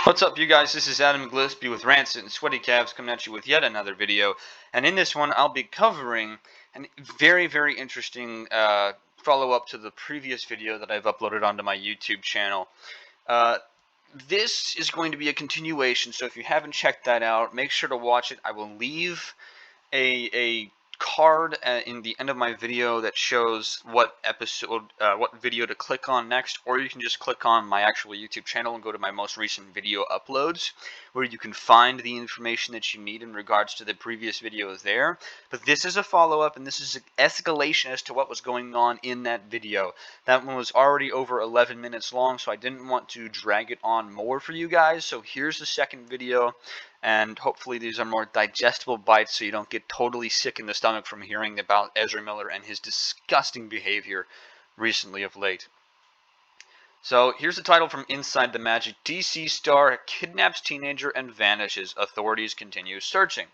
What's up, you guys? This is Adam Gillespie with Rancid and Sweaty Calves coming at you with yet another video. And in this one, I'll be covering a very interesting follow-up to the previous video that I've uploaded onto my YouTube channel. This is going to be a continuation, so if you haven't checked that out, make sure to watch it. I will leave a card in the end of my video that shows what video to click on next, or you can just click on my actual YouTube channel and go to my most recent video uploads, where you can find the information that you need in regards to the previous videos there. But this is a follow-up, and this is an escalation as to what was going on in that video. That one was already over 11 minutes long, so I didn't want to drag it on more for you guys. So here's the second video. And hopefully these are more digestible bites so you don't get totally sick in the stomach from hearing about Ezra Miller and his disgusting behavior recently of late. So here's the title from Inside the Magic. DC star kidnaps teenager and vanishes. Authorities continue searching.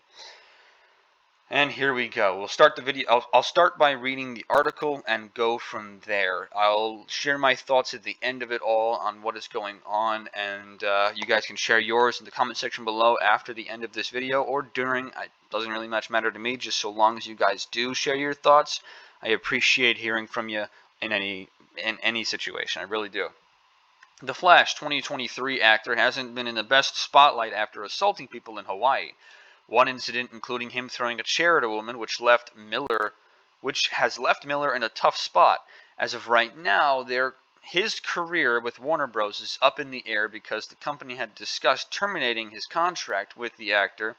And here we go. We'll start the video. I'll start by reading the article and go from there. I'll share my thoughts at the end of it all on what is going on, and you guys can share yours in the comment section below after the end of this video or during. It doesn't really much matter to me, just so long as you guys do share your thoughts. I appreciate hearing from you in any situation. I really do. The Flash 2023 actor hasn't been in the best spotlight after assaulting people in Hawaii. One incident, including him throwing a chair at a woman, which has left Miller in a tough spot. As of right now, his career with Warner Bros. Is up in the air because the company had discussed terminating his contract with the actor,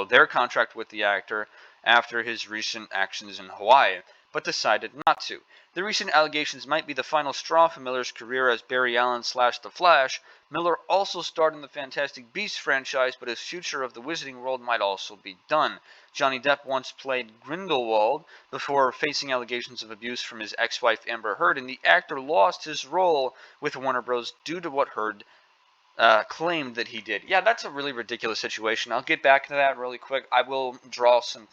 their contract with the actor, after his recent actions in Hawaii, but decided not to. The recent allegations might be the final straw for Miller's career as Barry Allen / The Flash. Miller also starred in the Fantastic Beasts franchise, but his future of the Wizarding World might also be done. Johnny Depp once played Grindelwald before facing allegations of abuse from his ex-wife Amber Heard, and the actor lost his role with Warner Bros. Due to what Heard claimed that he did. Yeah, that's a really ridiculous situation. I'll get back to that really quick. I will draw some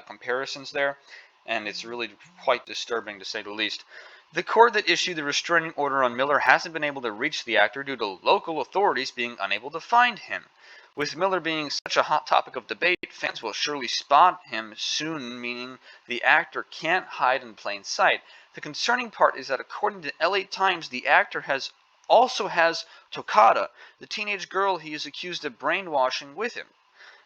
comparisons there, and it's really quite disturbing to say the least. The court that issued the restraining order on Miller hasn't been able to reach the actor due to local authorities being unable to find him. With Miller being such a hot topic of debate, fans will surely spot him soon, meaning the actor can't hide in plain sight. The concerning part is that according to LA Times, the actor also has Toccata, the teenage girl he is accused of brainwashing with him.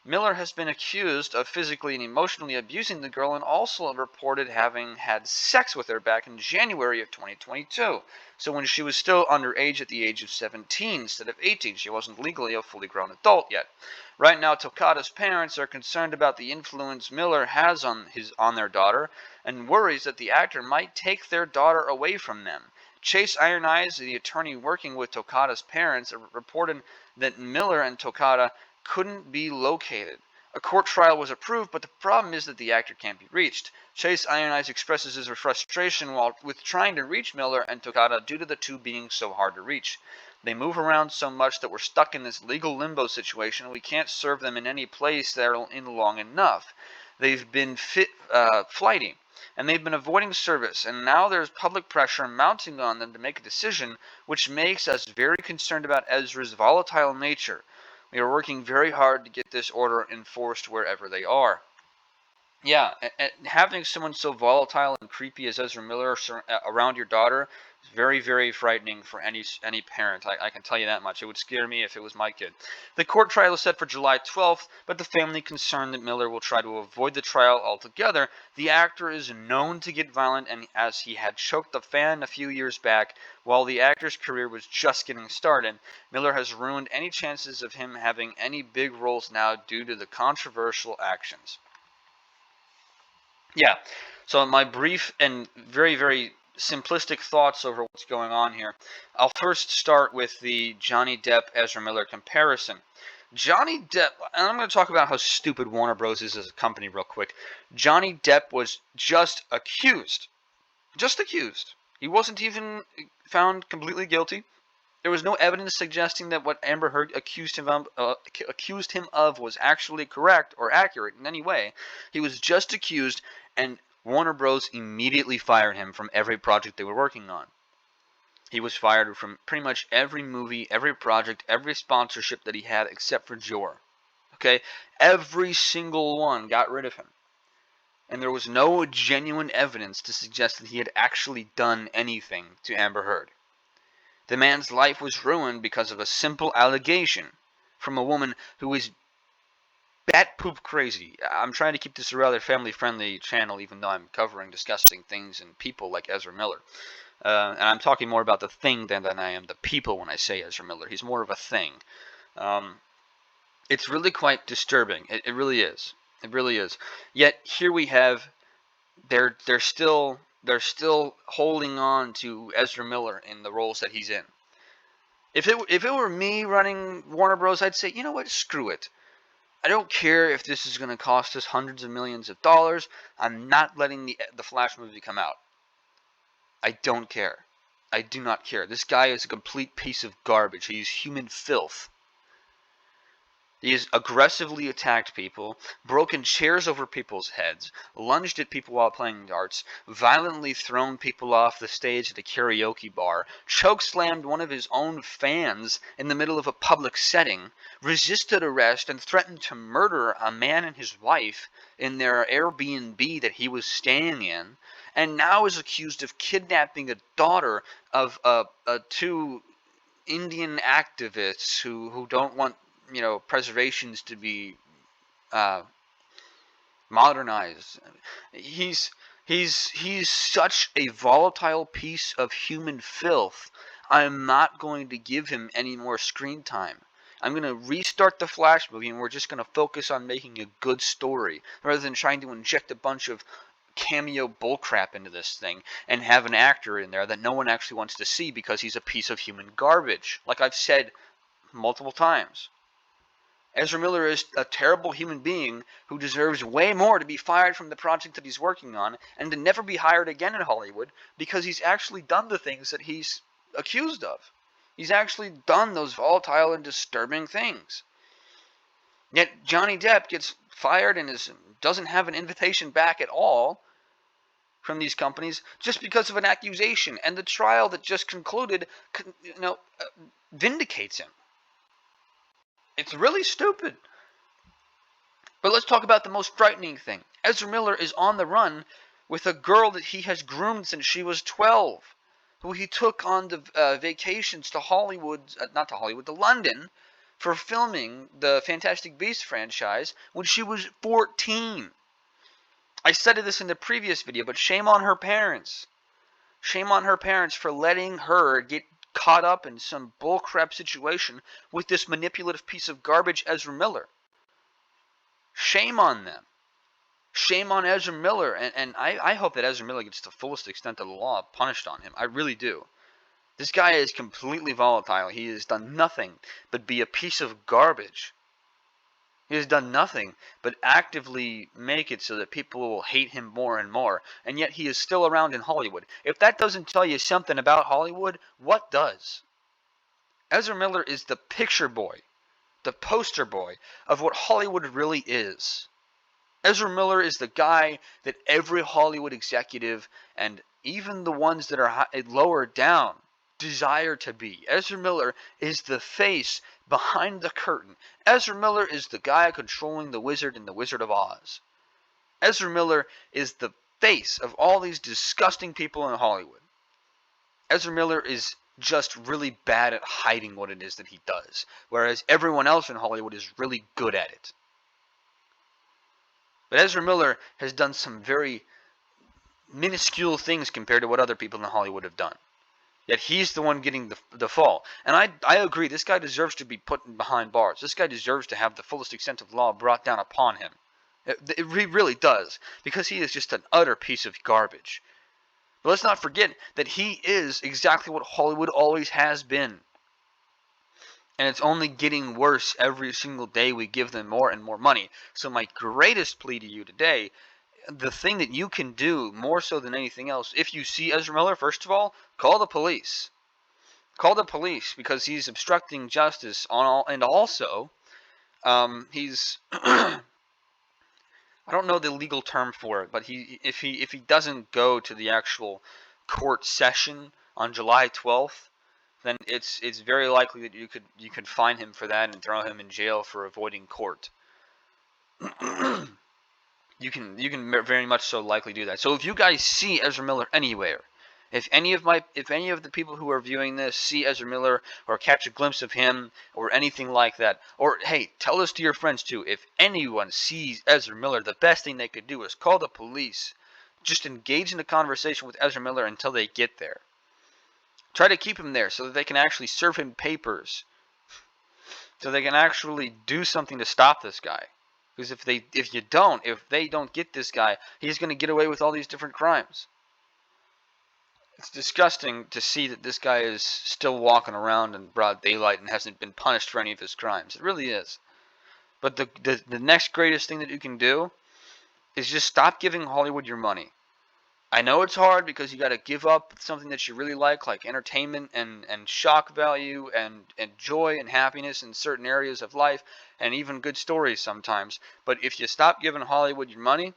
Miller has been accused of physically and emotionally abusing the girl and also reported having had sex with her back in January of 2022. So when she was still underage at the age of 17 instead of 18. She wasn't legally a fully grown adult yet. Right now, Toccata's parents are concerned about the influence Miller has on their daughter and worries that the actor might take their daughter away from them. Chase Iron Eyes, the attorney working with Toccata's parents, reported that Miller and Toccata couldn't be located. A court trial was approved, but the problem is that the actor can't be reached. Chase Iron Eyes expresses his frustration with trying to reach Miller and Toccata due to the two being so hard to reach. They move around so much that we're stuck in this legal limbo situation. We can't serve them in any place they're in long enough. They've been flighty, and they've been avoiding service, and now there's public pressure mounting on them to make a decision, which makes us very concerned about Ezra's volatile nature. We are working very hard to get this order enforced wherever they are. Yeah, having someone so volatile and creepy as Ezra Miller around your daughter is very frightening for any parent. I can tell you that much. It would scare me if it was my kid. The court trial is set for July 12th, but the family concerned that Miller will try to avoid the trial altogether. The actor is known to get violent, and as he had choked a fan a few years back while the actor's career was just getting started, Miller has ruined any chances of him having any big roles now due to the controversial actions. Yeah, so my brief and very simplistic thoughts over what's going on here. I'll first start with the Johnny Depp-Ezra Miller comparison. Johnny Depp, and I'm going to talk about how stupid Warner Bros. Is as a company real quick. Johnny Depp was just accused. Just accused. He wasn't even found completely guilty. There was no evidence suggesting that what Amber Heard accused him of was actually correct or accurate in any way. He was just accused, and Warner Bros. Immediately fired him from every project they were working on. He was fired from pretty much every movie, every project, every sponsorship that he had except for Jor. Okay? Every single one got rid of him. And there was no genuine evidence to suggest that he had actually done anything to Amber Heard. The man's life was ruined because of a simple allegation from a woman who is bat poop crazy. I'm trying to keep this a rather family-friendly channel, even though I'm covering disgusting things and people like Ezra Miller. And I'm talking more about the thing than I am the people when I say Ezra Miller. He's more of a thing. It's really quite disturbing. It really is. It really is. Yet here we have, they're still holding on to Ezra Miller in the roles that he's in. If it were me running Warner Bros., I'd say, you know what, screw it. I don't care if this is going to cost us hundreds of millions of dollars. I'm not letting the Flash movie come out. I don't care. I do not care. This guy is a complete piece of garbage. He's human filth. He has aggressively attacked people, broken chairs over people's heads, lunged at people while playing darts, violently thrown people off the stage at a karaoke bar, chokeslammed one of his own fans in the middle of a public setting, resisted arrest, and threatened to murder a man and his wife in their Airbnb that he was staying in, and now is accused of kidnapping a daughter of two Indian activists who don't want, you know, preservations to be modernized. He's such a volatile piece of human filth. I'm not going to give him any more screen time. I'm going to restart the Flash movie, and we're just going to focus on making a good story rather than trying to inject a bunch of cameo bullcrap into this thing and have an actor in there that no one actually wants to see because he's a piece of human garbage, like I've said multiple times. Ezra Miller is a terrible human being who deserves way more to be fired from the project that he's working on and to never be hired again in Hollywood because he's actually done the things that he's accused of. He's actually done those volatile and disturbing things. Yet Johnny Depp gets fired and doesn't have an invitation back at all from these companies just because of an accusation, and the trial that just concluded, vindicates him. It's really stupid. But let's talk about the most frightening thing. Ezra Miller is on the run with a girl that he has groomed since she was 12, who he took on the vacations to Hollywood, to London, for filming the Fantastic Beasts franchise when she was 14. I said this in the previous video, but shame on her parents. Shame on her parents for letting her get caught up in some bullcrap situation with this manipulative piece of garbage, Ezra Miller. Shame on them. Shame on Ezra Miller. And I hope that Ezra Miller gets the fullest extent of the law punished on him. I really do. This guy is completely volatile. He has done nothing but be a piece of garbage. He has done nothing but actively make it so that people will hate him more and more, and yet he is still around in Hollywood. If that doesn't tell you something about Hollywood, what does? Ezra Miller is the picture boy, the poster boy of what Hollywood really is. Ezra Miller is the guy that every Hollywood executive, and even the ones that are lower down, desire to be. Ezra Miller is the face behind the curtain. Ezra Miller is the guy controlling the wizard in The Wizard of Oz. Ezra Miller is the face of all these disgusting people in Hollywood. Ezra Miller is just really bad at hiding what it is that he does, whereas everyone else in Hollywood is really good at it. But Ezra Miller has done some very minuscule things compared to what other people in Hollywood have done. Yet he's the one getting the fall. And I agree, this guy deserves to be put behind bars. This guy deserves to have the fullest extent of law brought down upon him. He really does, because he is just an utter piece of garbage. But let's not forget that he is exactly what Hollywood always has been. And it's only getting worse every single day we give them more and more money. So my greatest plea to you today, the thing that you can do more so than anything else, if you see Ezra Miller, first of all, call the police. Call the police, because he's obstructing justice and also he's I don't know the legal term for it, but if he doesn't go to the actual court session on July 12th, then it's very likely that you could fine him for that and throw him in jail for avoiding court. You can very much so likely do that. So if you guys see Ezra Miller anywhere, if any of the people who are viewing this see Ezra Miller or catch a glimpse of him or anything like that, or hey, tell this to your friends too. If anyone sees Ezra Miller, the best thing they could do is call the police. Just engage in a conversation with Ezra Miller until they get there. Try to keep him there so that they can actually serve him papers. So they can actually do something to stop this guy. Because if they don't get this guy, he's going to get away with all these different crimes. It's disgusting to see that this guy is still walking around in broad daylight and hasn't been punished for any of his crimes. It really is. But the next greatest thing that you can do is just stop giving Hollywood your money. I know it's hard because you got to give up something that you really like entertainment and shock value and joy and happiness in certain areas of life and even good stories sometimes. But if you stop giving Hollywood your money,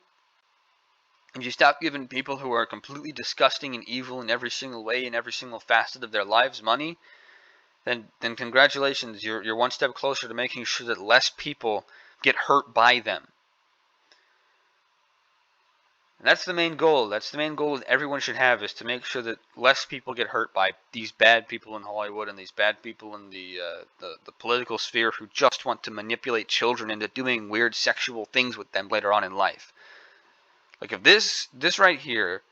and you stop giving people who are completely disgusting and evil in every single way, in every single facet of their lives money, then congratulations, you're one step closer to making sure that less people get hurt by them. And that's the main goal. That's the main goal that everyone should have, is to make sure that less people get hurt by these bad people in Hollywood and these bad people in the political sphere who just want to manipulate children into doing weird sexual things with them later on in life. Like if this right here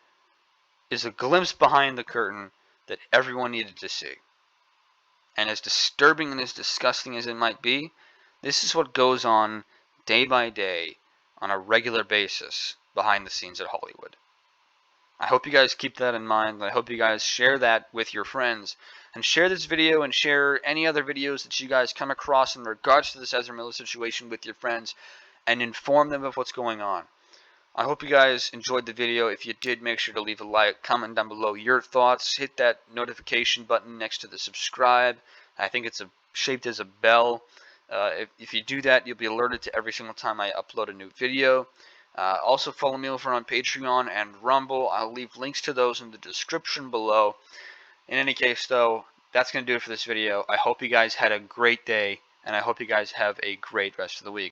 is a glimpse behind the curtain that everyone needed to see. And as disturbing and as disgusting as it might be, this is what goes on day by day on a regular basis behind the scenes at Hollywood. I hope you guys keep that in mind. I hope you guys share that with your friends. And share this video and share any other videos that you guys come across in regards to this Ezra Miller situation with your friends and inform them of what's going on. I hope you guys enjoyed the video. If you did, make sure to leave a like, comment down below your thoughts, hit that notification button next to the subscribe. I think it's shaped as a bell. If you do that, you'll be alerted to every single time I upload a new video. Also follow me over on Patreon and Rumble. I'll leave links to those in the description below. In any case, though, that's going to do it for this video. I hope you guys had a great day, and I hope you guys have a great rest of the week.